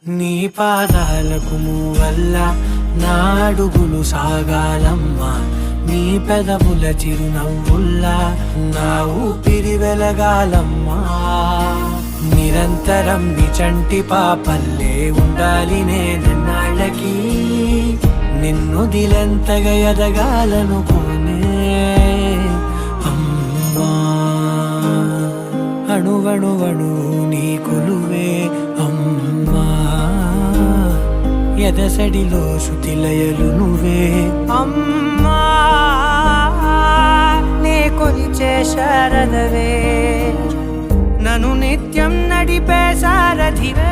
నీ పాదాలకు వల్ల నా అడుగులు సాగాలమ్మా, నీ పెదవుల చిరునవ్వుల్లా నా ఊపిరి వెలగాలమ్మా. నిరంతరం నీ చంటి పాపల్లే ఉండాలి నేనన్నాళ్ళకి, నిన్ను దిలెంతగా ఎదగాలనుకోనే అమ్మా. అణువణువణు నీ కొలువే అమ్మా, ఎదసడిలో శృతిలయలు నువ్వే అమ్మా. నే కొలిచే శారదవే, నన్ను నిత్యం నడిపే సారథివే.